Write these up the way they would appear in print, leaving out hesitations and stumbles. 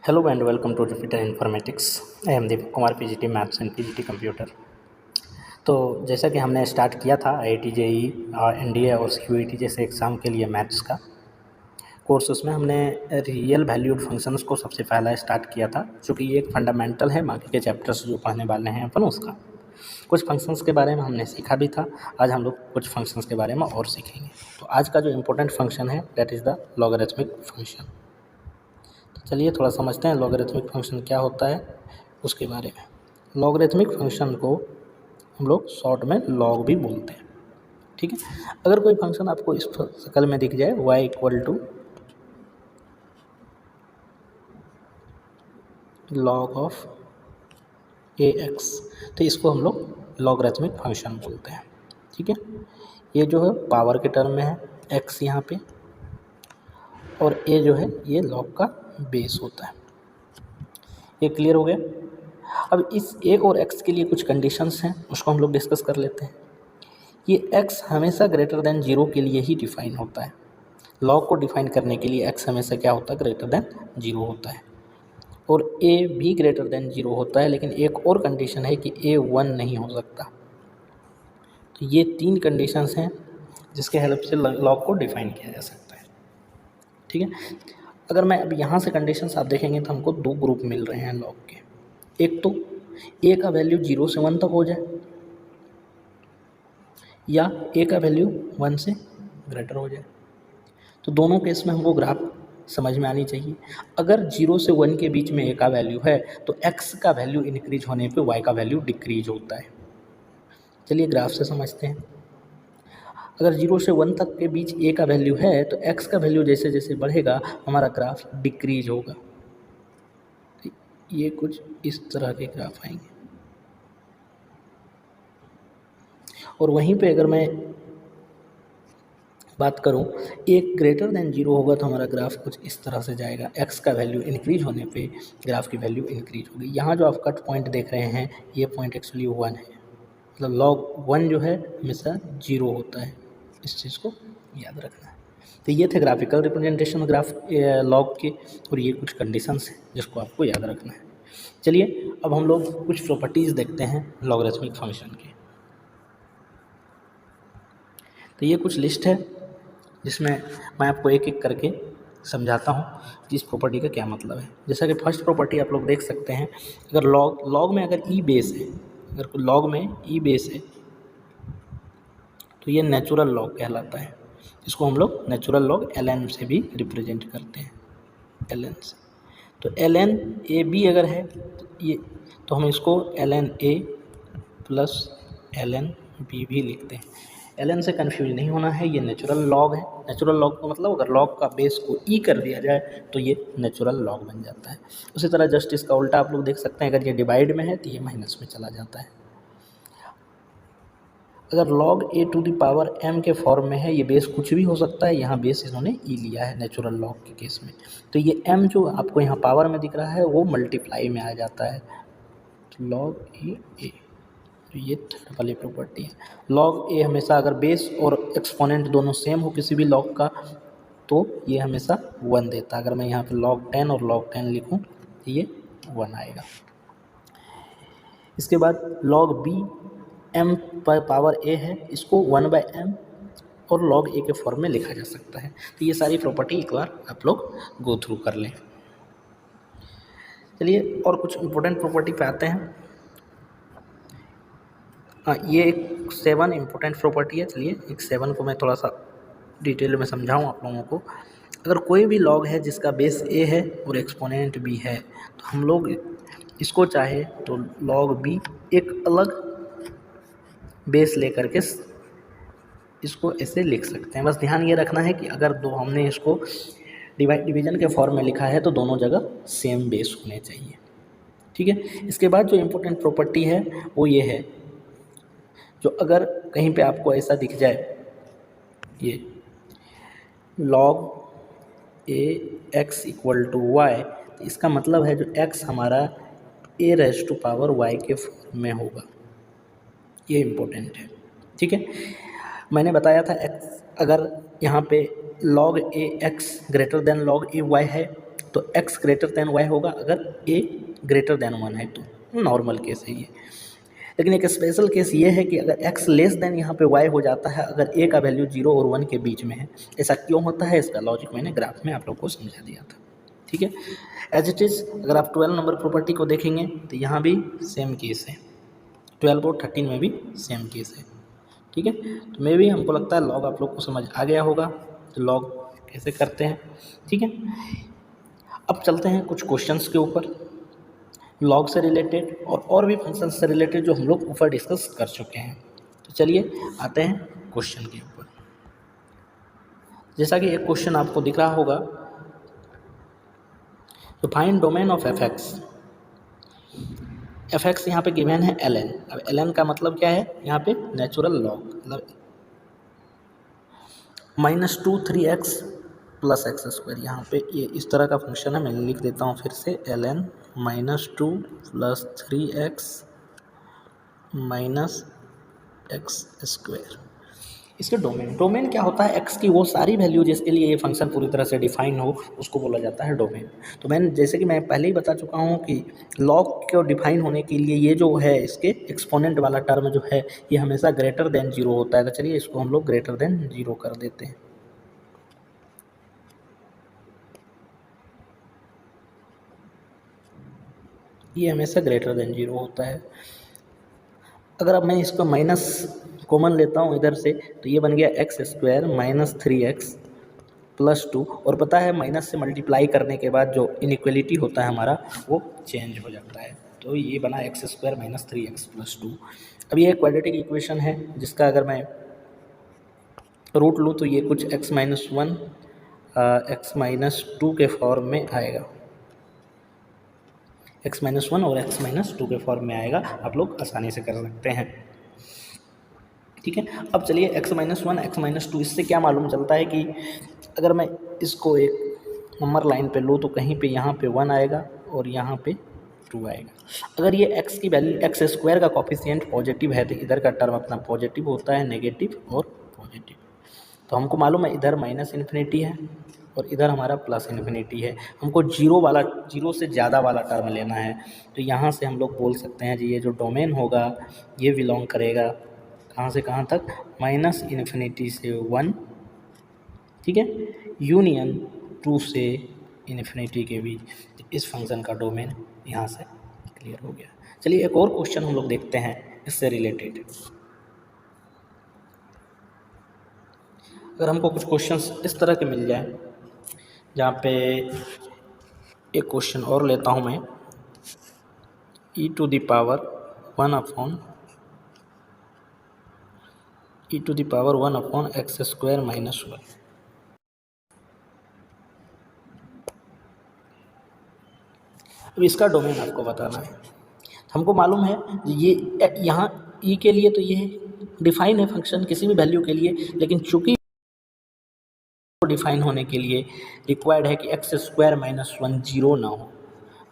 Hello and welcome to Jupiter Informatics. I am Deepak Kumar, PGT Maths and PGT Computer. तो जैसा कि हमने start किया था IIT JEE NDA और CUET जैसे एग्ज़ाम के लिए मैथ्स का कोर्स, उसमें हमने रियल वैल्यूड फंक्शंस को सबसे पहला स्टार्ट किया था, चूँकि ये एक फंडामेंटल है बाकी के चैप्टर्स जो पढ़ने वाले हैं अपन उसका। कुछ फंक्शंस के बारे में हमने सीखा भी था, आज हम लोग कुछ फंक्शंस के बारे में और सीखेंगे। तो आज का जो इम्पोर्टेंट फंक्शन है that is the logarithmic function. चलिए थोड़ा समझते हैं लॉगरिथमिक फंक्शन क्या होता है उसके बारे में। लॉगरिथमिक फंक्शन को हम लोग शॉर्ट में लॉग भी बोलते हैं, ठीक है। अगर कोई फंक्शन आपको इस शक्ल में दिख जाए y equal to log of ax, तो इसको हम लोग लॉगरिथमिक फंक्शन बोलते हैं, ठीक है। ये जो है पावर के टर्म में है x यहाँ पे, और a जो है ये लॉग का बेस होता है। ये क्लियर हो गया। अब इस a और x के लिए कुछ कंडीशंस हैं, उसको हम लोग डिस्कस कर लेते हैं। ये x हमेशा ग्रेटर देन 0 के लिए ही डिफ़ाइन होता है। लॉग को डिफ़ाइन करने के लिए x हमेशा क्या होता है, ग्रेटर देन 0 होता है, और a भी ग्रेटर देन 0 होता है, लेकिन एक और कंडीशन है कि a 1 नहीं हो सकता। तो ये 3 कंडीशंस हैं जिसके हेल्प से लॉग को डिफ़ाइन किया जा सकता है, ठीक है। अगर मैं अब यहाँ से कंडीशंस आप देखेंगे तो हमको 2 ग्रुप मिल रहे हैं लॉग के। एक तो a का वैल्यू 0 से 1 तक हो जाए, या a का वैल्यू 1 से ग्रेटर हो जाए। तो दोनों केस में हमको ग्राफ समझ में आनी चाहिए। अगर 0 से 1 के बीच में a का वैल्यू है तो x का वैल्यू इंक्रीज होने पे y का वैल्यू डिक्रीज होता है। चलिए ग्राफ से समझते हैं। अगर 0 से 1 तक के बीच a का वैल्यू है तो x का वैल्यू जैसे जैसे बढ़ेगा हमारा ग्राफ डिक्रीज होगा। ये कुछ इस तरह के ग्राफ आएंगे, और वहीं पे अगर मैं बात करूं एक ग्रेटर देन 0 होगा तो हमारा ग्राफ कुछ इस तरह से जाएगा। x का वैल्यू इंक्रीज होने पे ग्राफ की वैल्यू इंक्रीज होगी। यहाँ जो आप कट पॉइंट देख रहे हैं ये पॉइंट एक्चुअली 1 है, मतलब लॉग 1 जो है हमेशा 0 होता है, इस चीज़ को याद रखना है। तो ये थे ग्राफिकल रिप्रेजेंटेशन ग्राफ लॉग के, और ये कुछ कंडीशंस हैं जिसको आपको याद रखना है। चलिए अब हम लोग कुछ प्रॉपर्टीज़ देखते हैं लॉगरिथमिक फंक्शन की। तो ये कुछ लिस्ट है जिसमें मैं आपको एक एक करके समझाता हूँ कि इस प्रॉपर्टी का क्या मतलब है। जैसा कि फर्स्ट प्रॉपर्टी आप लोग देख सकते हैं, अगर लॉग में अगर ई बेस है, अगर लॉग में ई बेस है तो ये नेचुरल लॉग कहलाता है। इसको हम लोग नेचुरल लॉग ln से भी रिप्रेजेंट करते हैं, ln से। तो ln ए बी अगर है तो हम इसको ln a plus ln b भी लिखते हैं। ln से कन्फ्यूज नहीं होना है, ये नेचुरल लॉग है। नेचुरल लॉग का मतलब अगर लॉग का बेस को ई कर दिया जाए तो ये नेचुरल लॉग बन जाता है। उसी तरह जस्ट इसका उल्टा आप लोग देख सकते हैं, अगर ये डिवाइड में है तो ये माइनस में चला जाता है। अगर log a to the power m के फॉर्म में है, ये बेस कुछ भी हो सकता है, यहाँ बेस इन्होंने e लिया है नेचुरल लॉग के केस में। तो ये m जो आपको यहाँ पावर में दिख रहा है वो मल्टीप्लाई में आ जाता है, तो log a। तो ये थर्ड वाली प्रॉपर्टी है। log a हमेशा अगर बेस और एक्सपोनेंट दोनों सेम हो किसी भी लॉग का तो ये हमेशा 1 देता है। अगर मैं यहाँ पे log 10 और log 10 लिखूँ तो ये 1 आएगा। इसके बाद log b m पर पावर a है, इसको 1/m और log a के फॉर्म में लिखा जा सकता है। तो ये सारी प्रॉपर्टी एक बार आप लोग गो थ्रू कर लें। चलिए और कुछ इम्पोर्टेंट प्रॉपर्टी पे आते हैं। हाँ, ये एक 7 इम्पोर्टेंट प्रॉपर्टी है। चलिए एक 7 को मैं थोड़ा सा डिटेल में समझाऊँ आप लोगों को। अगर कोई भी लॉग है जिसका बेस a है और एक्सपोनेंट b है तो हम लोग इसको चाहे तो log b एक अलग बेस लेकर के इसको ऐसे लिख सकते हैं। बस ध्यान ये रखना है कि अगर दो हमने इसको डिवीजन के फॉर्म में लिखा है तो दोनों जगह सेम बेस होने चाहिए, ठीक है। इसके बाद जो इम्पोर्टेंट प्रॉपर्टी है वो ये है, जो अगर कहीं पे आपको ऐसा दिख जाए ये log a x equal to y, तो इसका मतलब है जो x हमारा a raise to power y के फॉर्म में होगा। ये इम्पोर्टेंट है, ठीक है। मैंने बताया था x अगर यहाँ पे log a x greater than log a y है तो x ग्रेटर देन y होगा अगर a ग्रेटर देन 1 है, तो नॉर्मल केस है ये। लेकिन एक स्पेशल केस ये है कि अगर x लेस देन यहाँ पे y हो जाता है अगर a का वैल्यू 0 और 1 के बीच में है। ऐसा क्यों होता है, इसका लॉजिक मैंने ग्राफ में आप लोग को समझा दिया था। ठीक है, एज इट इज़ अगर आप 12 नंबर प्रॉपर्टी को देखेंगे तो यहाँ भी सेम केस है, 12 और 13 में भी सेम केस है। ठीक है, तो मे भी हमको लगता है लॉग आप लोग को समझ आ गया होगा, तो लॉग कैसे करते हैं। ठीक है, अब चलते हैं कुछ क्वेश्चंस के ऊपर लॉग से रिलेटेड और भी फंक्शंस से रिलेटेड जो हम लोग ऊपर डिस्कस कर चुके हैं। तो चलिए आते हैं क्वेश्चन के ऊपर। जैसा कि एक क्वेश्चन आपको दिख रहा होगा, तो find domain of F x. F x यहाँ पे गिवन है ln। अब ln का मतलब क्या है, यहाँ पे नेचुरल लॉग, मतलब -2 3x प्लस एक्स स्क्वायर। यहाँ पे ये इस तरह का फंक्शन है, मैं लिख देता हूँ फिर से, ln -2 + 3x minus x square. इसके डोमेन क्या होता है, x की वो सारी वैल्यू जिसके लिए ये फंक्शन पूरी तरह से डिफाइन हो उसको बोला जाता है डोमेन। तो जैसे कि मैं पहले ही बता चुका हूँ कि लॉग को डिफाइन होने के लिए ये जो है इसके एक्सपोनेंट वाला टर्म जो है ये हमेशा ग्रेटर देन 0 होता है। तो चलिए इसको हम लोग ग्रेटर देन 0 कर देते हैं। ये हमेशा ग्रेटर देन 0 होता है। अगर अब मैं इसको माइनस कॉमन लेता हूँ इधर से, तो ये बन गया x² - 3x + 2, और पता है माइनस से मल्टीप्लाई करने के बाद जो इनइक्वलिटी होता है हमारा वो चेंज हो जाता है। तो ये बना x² - 3x + 2। अब ये एक क्वाड्रेटिक इक्वेशन है जिसका अगर मैं रूट लूँ तो ये कुछ x - 1 x - 2 के फॉर्म में आएगा, x - 1 और x - 2 के फॉर्म में आएगा। आप लोग आसानी से कर सकते हैं। ठीक है, अब चलिए x - 1 x - 2, इससे क्या मालूम चलता है कि अगर मैं इसको एक नंबर लाइन पे लूँ तो कहीं पे यहाँ पे 1 आएगा और यहाँ पे 2 आएगा। अगर ये x की वैल्यू x² का कोफिशिएंट पॉजिटिव है तो इधर का टर्म अपना पॉजिटिव होता है, नेगेटिव और पॉजिटिव। तो हमको मालूम है इधर -∞ है और इधर हमारा +∞ है। हमको 0 से ज़्यादा वाला टर्म लेना है। तो यहाँ से हम लोग बोल सकते हैं जी ये जो डोमेन होगा ये बिलोंग करेगा कहाँ से कहाँ तक, -∞ से 1, ठीक है, यूनियन 2 से इन्फिनिटी के बीच। इस फंक्शन का डोमेन यहाँ से क्लियर हो गया। चलिए एक और क्वेश्चन हम लोग देखते हैं इससे रिलेटेड। अगर हमको कुछ क्वेश्चंस इस तरह के मिल जाए, जहाँ पे एक क्वेश्चन और लेता हूँ मैं, e⁻1 / x² - 1। अब इसका डोमेन आपको बताना है। हमको मालूम है ये यहाँ e के लिए तो ये डिफाइन है फंक्शन किसी भी वैल्यू के लिए, लेकिन चूंकि डिफाइन होने के लिए रिक्वायर्ड है कि x² - 1 0 ना हो,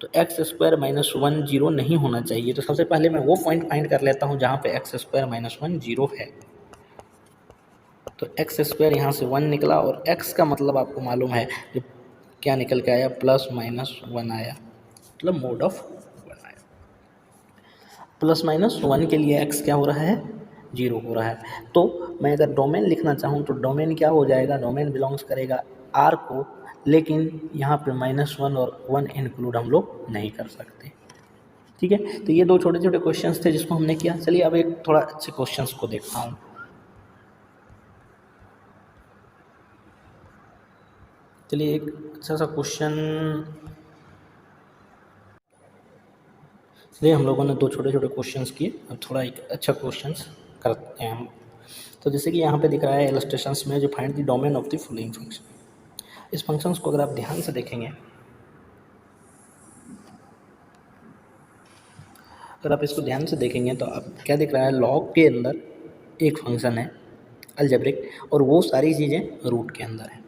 तो x² - 1 0 नहीं होना चाहिए। तो सबसे पहले मैं वो पॉइंट फाइंड कर लेता हूँ जहाँ पे x² - 1 0 है। तो x² यहाँ से 1 निकला और x का मतलब आपको मालूम है कि क्या निकल के आया, +-1 आया, मतलब मोड ऑफ 1 आया। +-1 के लिए x क्या हो रहा है, 0 हो रहा है। तो मैं अगर डोमेन लिखना चाहूँ तो डोमेन क्या हो जाएगा, डोमेन बिलोंग्स करेगा R को, लेकिन यहाँ पे -1 और 1 इंक्लूड हम लोग नहीं कर सकते। ठीक है, तो ये दो छोटे छोटे क्वेश्चंस थे जिसको हमने किया। चलिए अब एक थोड़ा अच्छे क्वेश्चंस को देखता हूँ। चलिए एक अच्छा सा क्वेश्चन, चलिए हम लोगों ने दो छोटे छोटे क्वेश्चंस किए, अब थोड़ा एक अच्छा क्वेश्चंस करते हैं हम। तो जैसे कि यहाँ पे दिख रहा है इलस्ट्रेशंस में, जो find the domain of the following function. इस फंक्शंस को अगर आप ध्यान से देखेंगे, अगर आप इसको ध्यान से देखेंगे तो आप क्या दिख रहा है, लॉग के अंदर एक फंक्शन है अलजेब्रिक और वो सारी चीज़ें रूट के अंदर है।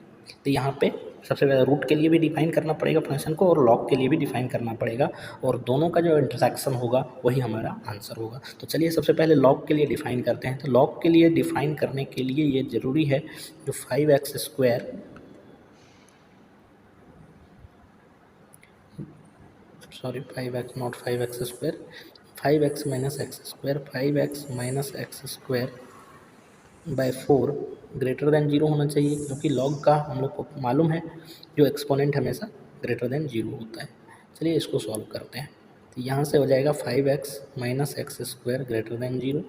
तो यहाँ पे सबसे पहले रूट के लिए भी डिफाइन करना पड़ेगा फंक्शन को और लॉग के लिए भी डिफाइन करना पड़ेगा, और दोनों का जो इंटरसेक्शन होगा वही हमारा आंसर होगा। तो चलिए सबसे पहले लॉग के लिए डिफाइन करते हैं। तो लॉग के लिए डिफाइन करने के लिए ये ज़रूरी है जो 5x² sorry 5x not 5x square, 5x minus x square, 5x minus x square by 4 greater then 0 होना चाहिए, क्योंकि लॉग का हम लोग को मालूम है जो एक्सपोनेंट हमेशा ग्रेटर देन 0 होता है। चलिए इसको सॉल्व करते हैं। तो यहाँ से हो जाएगा 5x minus x square greater then 0।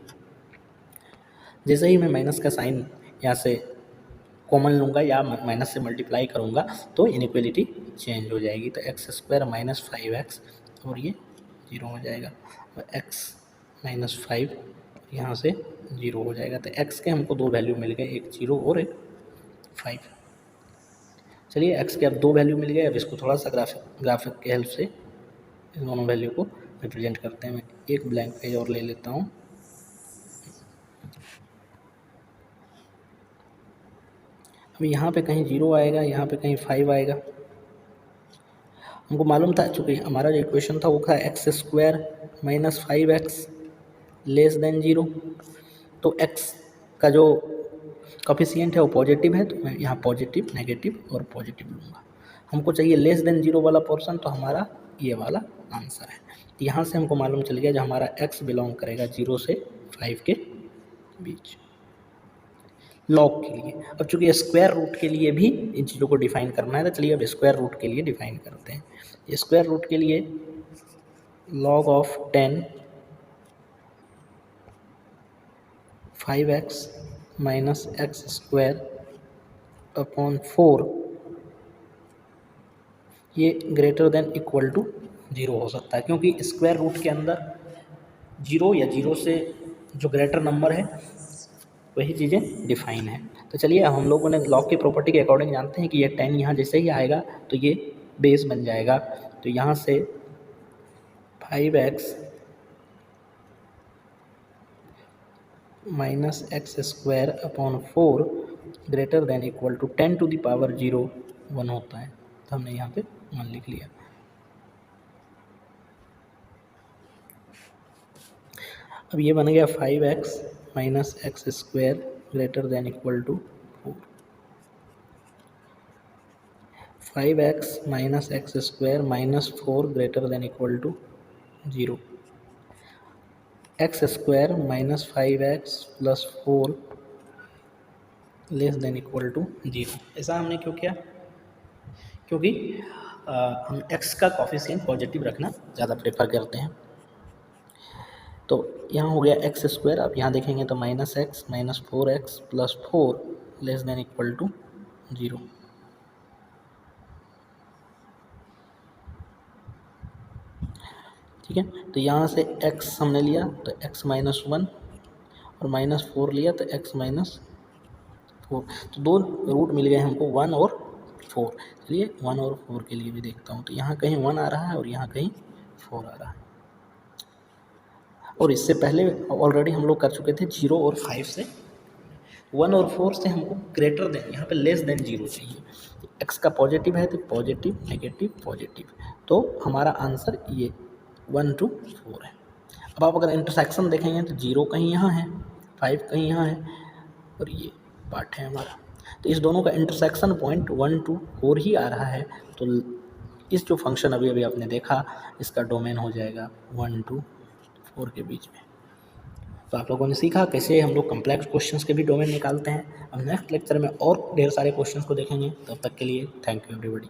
जैसे ही मैं माइनस का साइन यहाँ से कॉमन लूँगा या माइनस से मल्टीप्लाई करूँगा तो इनइक्वलिटी चेंज हो जाएगी। तो एक्स स्क्वायर माइनस 5x और ये 0 हो जाएगा, और x माइनस 5 यहाँ से 0 हो जाएगा। तो x के हमको दो वैल्यू मिल गए, एक 0 और एक 5। चलिए x के अब दो वैल्यू मिल गए। अब इसको थोड़ा सा ग्राफिक के हेल्प से इस दोनों वैल्यू को रिप्रेजेंट करते हैं। मैं एक ब्लैंक पेज और ले लेता हूँ। अब यहाँ पे कहीं 0 आएगा, यहाँ पे कहीं 5 आएगा। हमको मालूम था, चूँकि हमारा जो इक्वेशन था वो था x square minus 5x less than 0। तो x का जो कोफिशिएंट है वो पॉजिटिव है, तो मैं यहाँ पॉजिटिव, नेगेटिव और पॉजिटिव लूँगा। हमको चाहिए लेस देन 0 वाला पोर्शन, तो हमारा ये वाला आंसर है। यहाँ से हमको मालूम चल गया जो हमारा x बिलोंग करेगा 0 से 5 के बीच लॉग के लिए। अब चूँकि स्क्वायर रूट के लिए भी इन चीज़ों को डिफाइन करना है, तो चलिए अब स्क्वायर रूट के लिए डिफाइन करते हैं। स्क्वायर रूट के लिए log of 10 5x minus x square upon 4 ये ग्रेटर देन इक्वल टू 0 हो सकता है, क्योंकि स्क्वायर रूट के अंदर 0 या 0 से जो ग्रेटर नंबर है वही चीज़ें डिफाइन है। तो चलिए अब हम लोगों ने लॉग की प्रॉपर्टी के अकॉर्डिंग जानते हैं कि ये 10 यहाँ जैसे ही आएगा तो ये बेस बन जाएगा। तो यहाँ से 5x minus x square upon 4 greater than equal to 10 to the power 0 1 होता है। तो हमने यहाँ पे 1 लिख लिया। अब ये बन गया 5x minus x square greater than equal to 4। 5x minus x square minus 4 greater than equal to 0। X square minus 5x plus 4 less than equal to 0। ऐसा हमने क्यों किया? क्योंकि हम x का कोफिशिएंट पॉजिटिव रखना ज़्यादा प्रेफर करते हैं। तो यहाँ हो गया एक्स स्क्वायर। अब यहाँ देखेंगे तो minus x minus 4x plus 4 less than equal to 0। ठीक है, तो यहाँ से x हमने लिया तो x माइनस 1 और माइनस 4 लिया तो x माइनस 4। तो दो रूट मिल गए हमको 1 और 4। चलिए 1 और 4 के लिए भी देखता हूँ। तो यहाँ कहीं 1 आ रहा है और यहाँ कहीं 4 आ रहा है। और इससे पहले ऑलरेडी हम लोग कर चुके थे 0 और 5 से। 1 और 4 से हमको ग्रेटर देन, यहाँ पे लेस देन 0 चाहिए। x का पॉजिटिव है तो पॉजिटिव नेगेटिव पॉजिटिव, तो हमारा आंसर ये 1 to 4 है। अब आप अगर इंटरसेक्शन देखेंगे तो 0 कहीं यहाँ है, 5 कहीं यहाँ है और ये पार्ट है हमारा। तो इस दोनों का इंटरसेक्शन पॉइंट 1 to 4 ही आ रहा है। तो इस जो फंक्शन अभी अभी आपने देखा इसका डोमेन हो जाएगा 1 to 4 के बीच में। तो आप लोगों ने सीखा कैसे हम लोग कम्प्लेक्स क्वेश्चंस के भी डोमेन निकालते हैं। अब नेक्स्ट लेक्चर में और ढेर सारे क्वेश्चंस को देखेंगे। तब तक के लिए थैंक यू एवरीबॉडी।